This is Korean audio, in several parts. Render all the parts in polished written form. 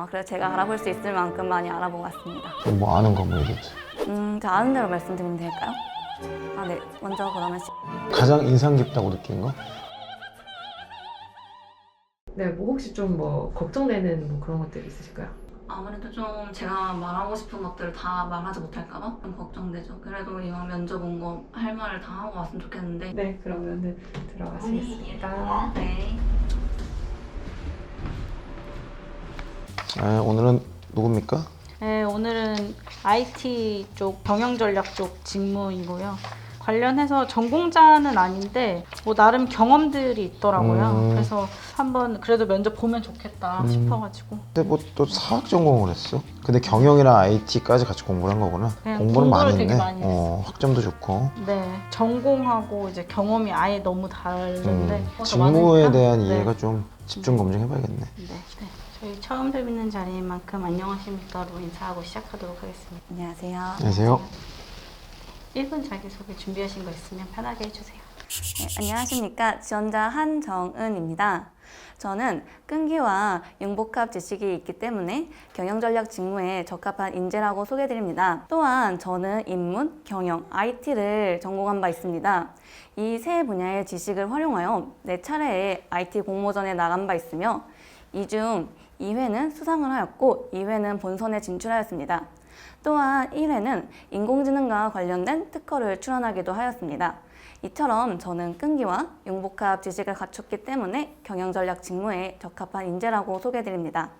그래서 제가 알아볼 수 있을 만큼 많이 알아보고 왔습니다. 뭐 아는 거 뭐 얘기해주세요. 저 아는 대로 말씀드리면 될까요? 네. 먼저 그러면 가장 인상 깊다고 느낀 거? 네, 뭐 혹시 좀 뭐 걱정되는 뭐 그런 것들이 있으실까요? 아무래도 좀 제가 말하고 싶은 것들을 다 말하지 못할까봐 좀 걱정되죠. 그래도 이왕 면접 온 거 할 말을 다 하고 왔으면 좋겠는데. 네, 그러면은 들어가시겠습니다. 네. 오늘은 누굽니까? 네, 오늘은 IT 쪽 경영전략 쪽 직무이고요. 관련해서 전공자는 아닌데 뭐 나름 경험들이 있더라고요. 그래서 한번 그래도 면접 보면 좋겠다 싶어가지고. 근데 뭐 또 사학 전공을 했어? 근데 경영이랑 IT까지 같이 공부를 한 거구나. 그냥 공부는 많이 공부를 되게 했네. 많이 했어. 학점도 좋고. 네, 전공하고 이제 경험이 아예 너무 다른데 더 직무에 많으니까. 대한 네. 이해가 좀 집중 검증해봐야겠네. 네, 네. 저희 처음 뵙는 자리인 만큼 안녕하십니까로 인사하고 시작하도록 하겠습니다. 안녕하세요. 안녕하세요. 1분 자기소개 준비하신 거 있으면 편하게 해주세요. 네, 안녕하십니까. 지원자 한정은입니다. 저는 끈기와 융복합 지식이 있기 때문에 경영전략 직무에 적합한 인재라고 소개드립니다. 또한 저는 인문, 경영, IT를 전공한 바 있습니다. 이 세 분야의 지식을 활용하여 4차례의 IT 공모전에 나간 바 있으며 이 중 2회는 수상을 하였고 2회는 본선에 진출하였습니다. 또한 1회는 인공지능과 관련된 특허를 출원하기도 하였습니다. 이처럼 저는 끈기와 융복합 지식을 갖췄기 때문에 경영전략 직무에 적합한 인재라고 소개드립니다.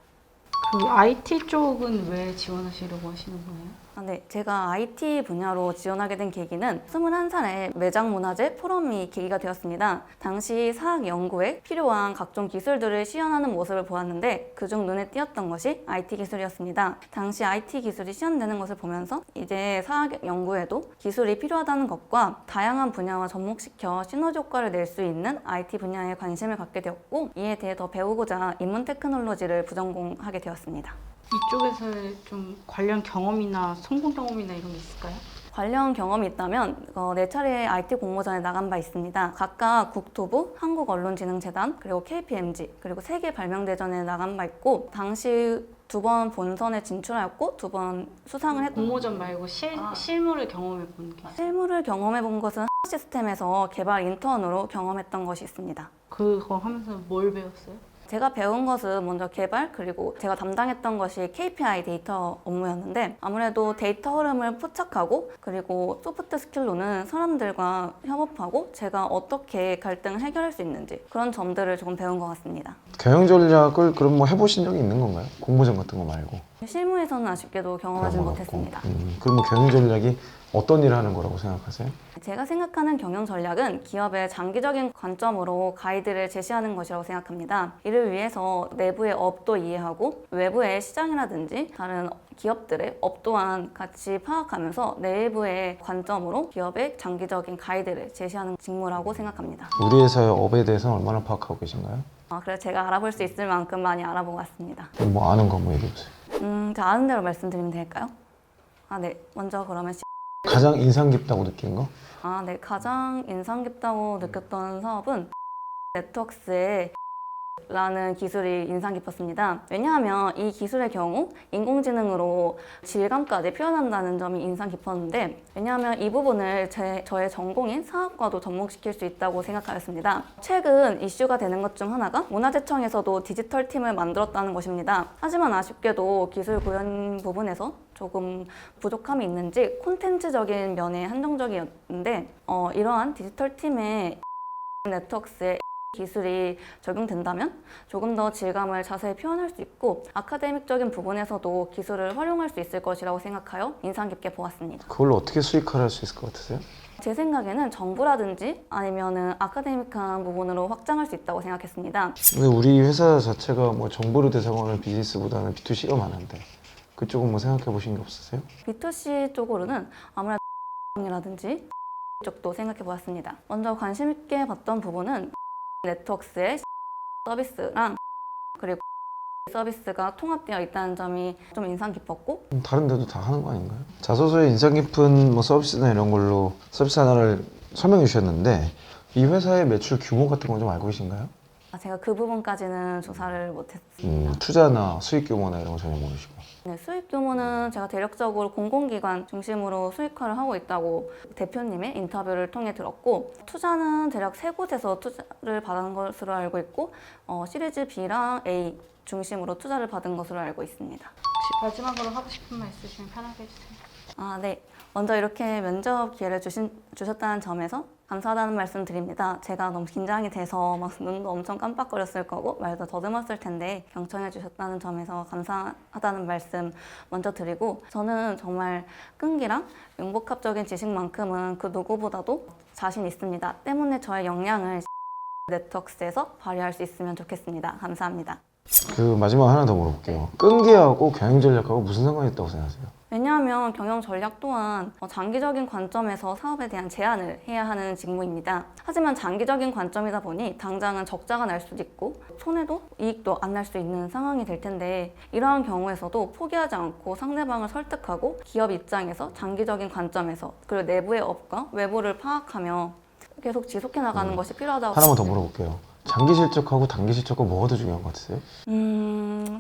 그 IT 쪽은 왜 지원하시려고 하시는 거예요? 네, 제가 IT 분야로 지원하게 된 계기는 21살에 매장문화재 포럼이 계기가 되었습니다. 당시 사학 연구에 필요한 각종 기술들을 시연하는 모습을 보았는데 그중 눈에 띄었던 것이 IT 기술이었습니다. 당시 IT 기술이 시연되는 것을 보면서 이제 사학 연구에도 기술이 필요하다는 것과 다양한 분야와 접목시켜 시너지 효과를 낼 수 있는 IT 분야에 관심을 갖게 되었고 이에 대해 더 배우고자 인문 테크놀로지를 부전공하게 되었습니다. 이쪽에서의 좀 관련 경험이나 성공 경험이나 이런 게 있을까요? 관련 경험이 있다면 4차례 IT 공모전에 나간 바 있습니다. 각각 국토부, 한국언론진흥재단, 그리고 KPMG, 그리고 세계 발명대전에 나간 바 있고 당시 2번 본선에 진출하였고 2번 수상을 했고 공모전 말고 실무를 경험해 본 게 있어요? 실무를 경험해 본 것은 시스템에서 개발 인턴으로 경험했던 것이 있습니다. 그거 하면서 뭘 배웠어요? 제가 배운 것은 먼저 개발 그리고 제가 담당했던 것이 KPI 데이터 업무였는데 아무래도 데이터 흐름을 포착하고 그리고 소프트 스킬로는 사람들과 협업하고 제가 어떻게 갈등을 해결할 수 있는지 그런 점들을 조금 배운 것 같습니다. 경영 전략을 그럼 뭐 해보신 적이 있는 건가요? 공모전 같은 거 말고. 실무에서는 아쉽게도 경험하지 그런 거 못했습니다. 같고. 그럼 뭐 경영 전략이 어떤 일을 하는 거라고 생각하세요? 제가 생각하는 경영 전략은 기업의 장기적인 관점으로 가이드를 제시하는 것이라고 생각합니다. 이를 위해서 내부의 업도 이해하고 외부의 시장이라든지 다른 기업들의 업 또한 같이 파악하면서 내부의 관점으로 기업의 장기적인 가이드를 제시하는 직무라고 생각합니다. 우리 회사의 업에 대해서는 얼마나 파악하고 계신가요? 그래서 제가 알아볼 수 있을 만큼 많이 알아보고 왔습니다. 뭐 아는 거 뭐 얘기해주세요. 제가 아는 대로 말씀드리면 될까요? 네. 먼저 그러면 가장 인상 깊다고 느낀 거? 네. 가장 인상 깊다고 느꼈던 사업은 네트워크스의 라는 기술이 인상 깊었습니다. 왜냐하면 이 기술의 경우 인공지능으로 질감까지 표현한다는 점이 인상 깊었는데 왜냐하면 이 부분을 저의 전공인 사학과도 접목시킬 수 있다고 생각하였습니다. 최근 이슈가 되는 것 중 하나가 문화재청에서도 디지털 팀을 만들었다는 것입니다. 하지만 아쉽게도 기술 구현 부분에서 조금 부족함이 있는지 콘텐츠적인 면에 한정적이었는데 이러한 디지털 팀의 네트워크스의 기술이 적용된다면 조금 더 질감을 자세히 표현할 수 있고 아카데믹적인 부분에서도 기술을 활용할 수 있을 것이라고 생각하여 인상 깊게 보았습니다. 그걸로 어떻게 수익화를 할 수 있을 것 같으세요? 제 생각에는 정부라든지 아니면은 아카데믹한 부분으로 확장할 수 있다고 생각했습니다. 근데 우리 회사 자체가 뭐 정보를 대상으로 하는 비즈니스보다는 B2C가 많은데 그쪽은 뭐 생각해 보신 게 없으세요? B2C 쪽으로는 아무래도 이라든지 쪽도 생각해 보았습니다. 먼저 관심 있게 봤던 부분은 네트워크스의 서비스랑 그리고 서비스가 통합되어 있다는 점이 좀 인상 깊었고 다른 데도 다 하는 거 아닌가요? 자소서에 인상 깊은 뭐 서비스나 이런 걸로 서비스 하나를 설명해 주셨는데 이 회사의 매출 규모 같은 건 좀 알고 계신가요? 제가 그 부분까지는 조사를 못했습니다. 투자나 수익 규모나 이런 거 전혀 모르시고. 네, 수익 규모는 제가 대략적으로 공공기관 중심으로 수익화를 하고 있다고 대표님의 인터뷰를 통해 들었고, 투자는 대략 3곳에서 투자를 받은 것으로 알고 있고, 시리즈 B랑 A 중심으로 투자를 받은 것으로 알고 있습니다. 혹시 마지막으로 하고 싶은 말 있으시면 편하게 해주세요. 네. 먼저 이렇게 면접 기회를 주셨다는 점에서 감사하다는 말씀 드립니다. 제가 너무 긴장이 돼서 막 눈도 엄청 깜빡거렸을 거고 말도 더듬었을 텐데 경청해 주셨다는 점에서 감사하다는 말씀 먼저 드리고, 저는 정말 끈기랑 융복합적인 지식만큼은 그 누구보다도 자신 있습니다. 때문에 저의 역량을 네트워크스에서 발휘할 수 있으면 좋겠습니다. 감사합니다. 그 마지막 하나 더 물어볼게요. 끈기하고 경영 전략하고 무슨 상관이 있다고 생각하세요? 왜냐하면 경영 전략 또한 장기적인 관점에서 사업에 대한 제안을 해야 하는 직무입니다. 하지만 장기적인 관점이다 보니 당장은 적자가 날 수도 있고 손해도 이익도 안 날 수 있는 상황이 될 텐데, 이러한 경우에서도 포기하지 않고 상대방을 설득하고 기업 입장에서 장기적인 관점에서 그리고 내부의 업과 외부를 파악하며 계속 지속해 나가는 것이 필요하다고 하나만 더 물어볼게요. 장기 실적하고 단기 실적과 뭐가 더 중요한 것 같으세요?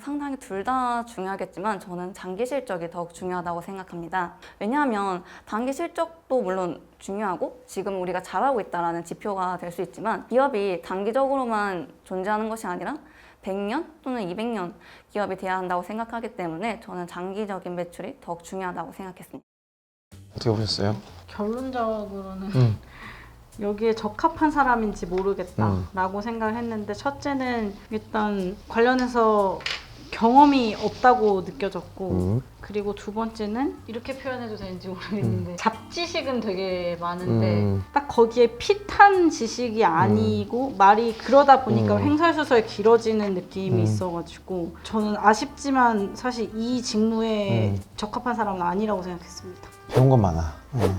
상당히 둘 다 중요하겠지만 저는 장기 실적이 더욱 중요하다고 생각합니다. 왜냐하면 단기 실적도 물론 중요하고 지금 우리가 잘하고 있다는 지표가 될 수 있지만, 기업이 단기적으로만 존재하는 것이 아니라 100년 또는 200년 기업이 돼야 한다고 생각하기 때문에 저는 장기적인 매출이 더욱 중요하다고 생각했습니다. 어떻게 보셨어요? 결론적으로는 여기에 적합한 사람인지 모르겠다라고 생각을 했는데, 첫째는 일단 관련해서 경험이 없다고 느껴졌고, 그리고 두 번째는 이렇게 표현해도 되는지 모르겠는데 잡지식은 되게 많은데 딱 거기에 핏한 지식이 아니고 말이 그러다 보니까 횡설수설 길어지는 느낌이 있어가지고 저는 아쉽지만 사실 이 직무에 적합한 사람은 아니라고 생각했습니다. 배운 건 많아.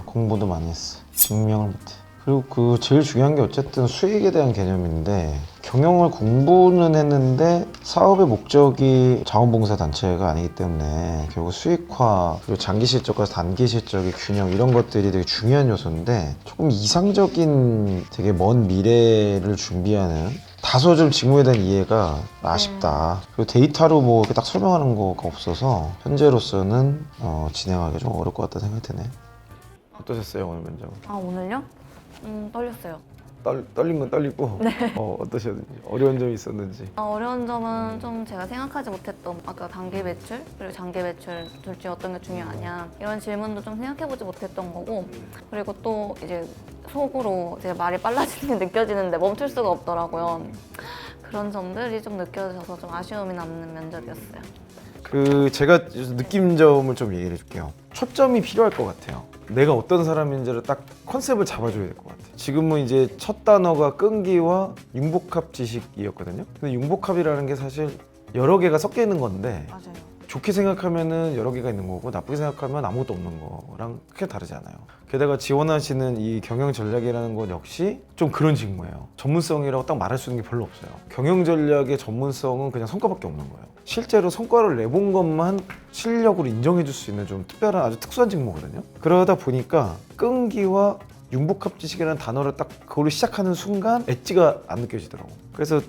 공부도 많이 했어. 증명을 못해. 그리고 그 제일 중요한 게 어쨌든 수익에 대한 개념인데, 경영을 공부는 했는데 사업의 목적이 자원봉사 단체가 아니기 때문에 결국 수익화 그리고 장기 실적과 단기 실적의 균형, 이런 것들이 되게 중요한 요소인데, 조금 이상적인 되게 먼 미래를 준비하는 다소 좀 직무에 대한 이해가 아쉽다. 그리고 데이터로 뭐 이렇게 딱 설명하는 거가 없어서 현재로서는 진행하기 좀 어려울 것 같다 생각이 드네. 어떠셨어요 오늘 면접? 오늘요? 떨렸어요. 떨린 건 떨리고 어떠셨는지, 어려운 점이 있었는지. 어려운 점은 좀 제가 생각하지 못했던, 아까 단기 매출 그리고 장기 매출 둘 중에 어떤 게 중요하냐 이런 질문도 좀 생각해보지 못했던 거고, 그리고 또 이제 속으로 제 말이 빨라지는 게 느껴지는데 멈출 수가 없더라고요. 그런 점들이 좀 느껴져서 좀 아쉬움이 남는 면접이었어요. 제가 느낀 점을 좀 얘기를 해줄게요. 초점이 필요할 것 같아요. 내가 어떤 사람인지를 딱 컨셉을 잡아줘야 될 것 같아요. 지금은 이제 첫 단어가 끈기와 융복합 지식이었거든요. 근데 융복합이라는 게 사실 여러 개가 섞여 있는 건데, 맞아요. 좋게 생각하면은 여러 개가 있는 거고 나쁘게 생각하면 아무것도 없는 거랑 크게 다르잖아요. 게다가 지원하시는 이 경영 전략이라는 것 역시 좀 그런 직무예요. 전문성이라고 딱 말할 수 있는 게 별로 없어요. 경영 전략의 전문성은 그냥 성과밖에 없는 거예요. 실제로 성과를 내본 것만 실력으로 인정해 줄 수 있는 좀 특별한 아주 특수한 직무거든요. 그러다 보니까 끈기와 융복합 지식이라는 단어를 딱 그걸로 시작하는 순간 엣지가 안 느껴지더라고. 그래서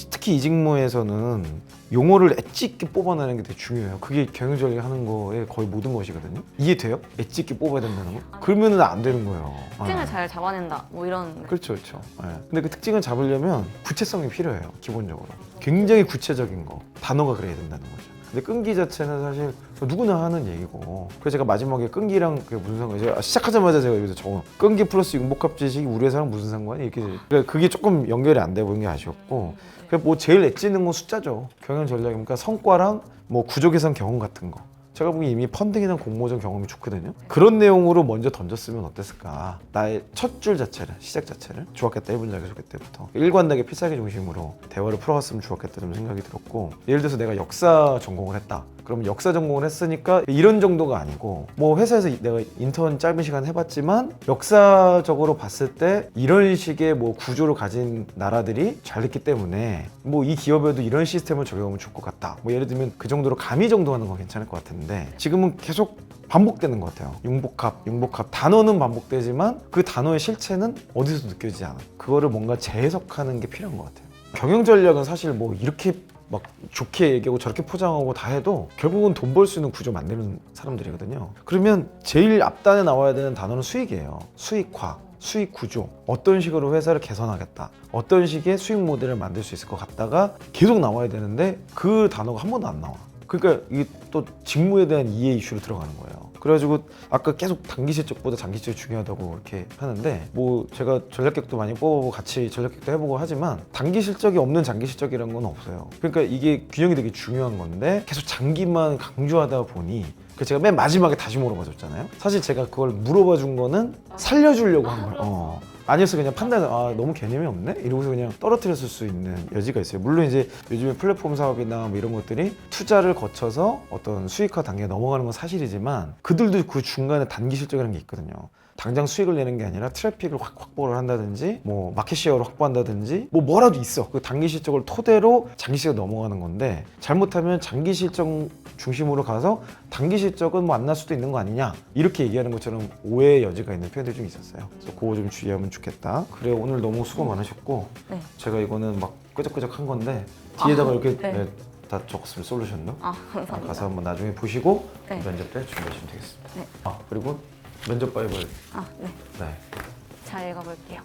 특히 이 직무에서는 용어를 엣지 있게 뽑아내는 게 되게 중요해요. 그게 경영 전략 하는 거의 거의 모든 것이거든요. 이해돼요? 엣지 있게 뽑아야 된다는 거? 그러면은 안 되는 거예요. 특징을 잘 잡아낸다 뭐 이런. 그렇죠, 그렇죠. 근데 그 특징을 잡으려면 구체성이 필요해요. 기본적으로 굉장히 구체적인 거, 단어가 그래야 된다는 거죠. 근데 끈기 자체는 사실 누구나 하는 얘기고, 그래서 제가 마지막에 끈기랑 그게 무슨 상관이지? 시작하자마자 제가 여기서 적어 끈기 플러스 융복합 지식이 우리 회사랑 무슨 상관이? 이렇게. 그러니까 그게 조금 연결이 안 돼 보이는 게 아쉬웠고, 뭐 제일 엣지 있는 건 숫자죠. 경영 전략이니까 성과랑 뭐 구조 개선 경험 같은 거. 제가 보기엔 이미 펀딩이나 공모전 경험이 좋거든요. 그런 내용으로 먼저 던졌으면 어땠을까. 나의 첫 줄 자체를, 시작 자체를 좋았겠다. 1분 자기소개 때부터 일관되게 필살기 중심으로 대화를 풀어갔으면 좋았겠다 좀 생각이 들었고, 예를 들어서 내가 역사 전공을 했다. 그러면 역사 전공을 했으니까 이런 정도가 아니고, 뭐 회사에서 내가 인턴 짧은 시간 해봤지만 역사적으로 봤을 때 이런 식의 뭐 구조를 가진 나라들이 잘 됐기 때문에 뭐 이 기업에도 이런 시스템을 적용하면 좋을 것 같다. 뭐 예를 들면 그 정도로 가미 정도 하는 건 괜찮을 것 같은데, 지금은 계속 반복되는 것 같아요. 융복합 단어는 반복되지만 그 단어의 실체는 어디서 느껴지지 않아. 그거를 뭔가 재해석하는 게 필요한 것 같아요. 경영 전략은 사실 뭐 이렇게 막 좋게 얘기하고 저렇게 포장하고 다 해도 결국은 돈 벌 수 있는 구조 만드는 사람들이거든요. 그러면 제일 앞단에 나와야 되는 단어는 수익이에요. 수익화, 수익 구조, 어떤 식으로 회사를 개선하겠다, 어떤 식의 수익 모델을 만들 수 있을 것 같다가 계속 나와야 되는데 그 단어가 한 번도 안 나와. 그러니까 이게 또 직무에 대한 이해 이슈로 들어가는 거예요. 그래가지고 아까 계속 단기 실적보다 장기 실적이 중요하다고 이렇게 하는데, 뭐 제가 전략객도 많이 뽑아보고 같이 전략객도 해보고 하지만 단기 실적이 없는 장기 실적이라는 건 없어요. 그러니까 이게 균형이 되게 중요한 건데 계속 장기만 강조하다 보니, 그 제가 맨 마지막에 다시 물어봐줬잖아요. 사실 제가 그걸 물어봐 준 거는 살려주려고 한 거예요. 아니었어 그냥 판단을 너무 개념이 없네? 이러고서 그냥 떨어뜨렸을 수 있는 여지가 있어요. 물론 이제 요즘에 플랫폼 사업이나 뭐 이런 것들이 투자를 거쳐서 어떤 수익화 단계에 넘어가는 건 사실이지만, 그들도 그 중간에 단기 실적이라는 게 있거든요. 당장 수익을 내는 게 아니라 트래픽을 확보를 한다든지 뭐 마켓시어를 확보한다든지 뭐라도 있어. 그 단기 실적을 토대로 장기 실적 넘어가는 건데, 잘못하면 장기 실적 중심으로 가서 단기 실적은 뭐 안 날 수도 있는 거 아니냐, 이렇게 얘기하는 것처럼 오해의 여지가 있는 표현들이 좀 있었어요. 그래서 그거 좀 주의하면 좋겠다. 그래, 오늘 너무 수고 많으셨고, 네. 제가 이거는 막 끄적끄적 한 건데 뒤에다가 이렇게 네. 네, 다 적었으면 솔루션도 감사합니다. 가서 한번 나중에 보시고 네. 면접 때 준비하시면 되겠습니다. 네. 그리고 면접 바이블 네. 네, 잘 읽어볼게요.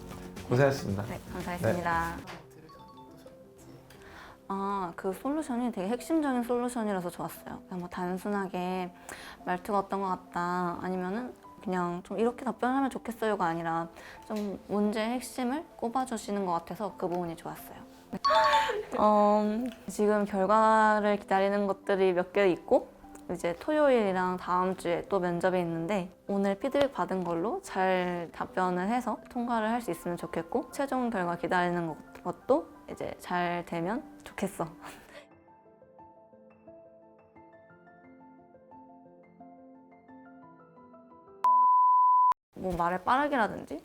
고생하셨습니다. 네, 감사했습니다. 그 솔루션이 되게 핵심적인 솔루션이라서 좋았어요. 그냥 뭐 단순하게 말투가 어떤 것 같다, 아니면은 그냥 좀 이렇게 답변하면 좋겠어요가 아니라 좀 문제의 핵심을 꼽아주시는 것 같아서 그 부분이 좋았어요. 지금 결과를 기다리는 것들이 몇 개 있고, 이제 토요일이랑 다음 주에 또 면접이 있는데, 오늘 피드백 받은 걸로 잘 답변을 해서 통과를 할 수 있으면 좋겠고, 최종 결과 기다리는 것도 이제 잘 되면 좋겠어. 뭐 말을 빠르게라든지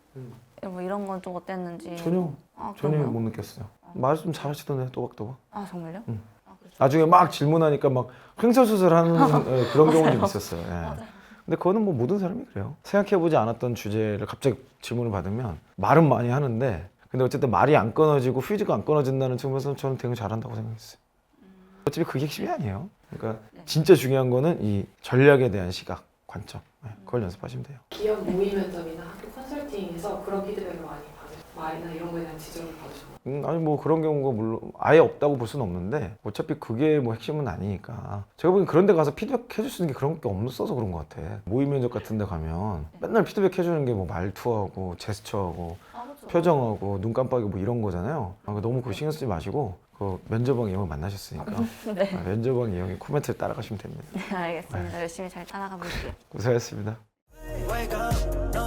뭐 이런 건 좀 어땠는지. 전혀 그런가요? 못 느꼈어요. 말 좀 잘하시던데 또박또박. 정말요? 응. 나중에 막 질문하니까 막 횡설수설하는 그런 경우는 좀 있었어요. 예. 근데 그거는 뭐 모든 사람이 그래요. 생각해보지 않았던 주제를 갑자기 질문을 받으면 말은 많이 하는데, 근데 어쨌든 말이 안 끊어지고 퓨즈가 안 끊어진다는 측면에서 저는 되게 잘한다고 생각했어요. 어차피 그게 핵심이 아니에요. 그러니까 진짜 중요한 거는 이 전략에 대한 시각, 관점. 그걸 연습하시면 돼요. 기업 모의 면접이나 학교 컨설팅에서 그런 피드백을 많이 받으셨어요? 말이나 이런 거에 대한 지적을 받으셨나요? 아니 뭐 그런 경우가 물론 아예 없다고 볼 수는 없는데, 어차피 그게 뭐 핵심은 아니니까. 제가 보기엔 그런 데 가서 피드백 해줄 수 있는 게 그런 게 없어서 그런 것 같아. 모의 면접 같은 데 가면 맨날 피드백 해주는 게 뭐 말투하고 제스처하고 표정하고 눈 깜빡이고 뭐 이런 거잖아요. 너무 그거 신경 쓰지 마시고 그 면접왕 이형을 만나셨으니까 네. 면접왕 이형의 코멘트를 따라가시면 됩니다. 네, 알겠습니다. 열심히 잘 따라가 볼게요. 고생하셨습니다. Wake up, no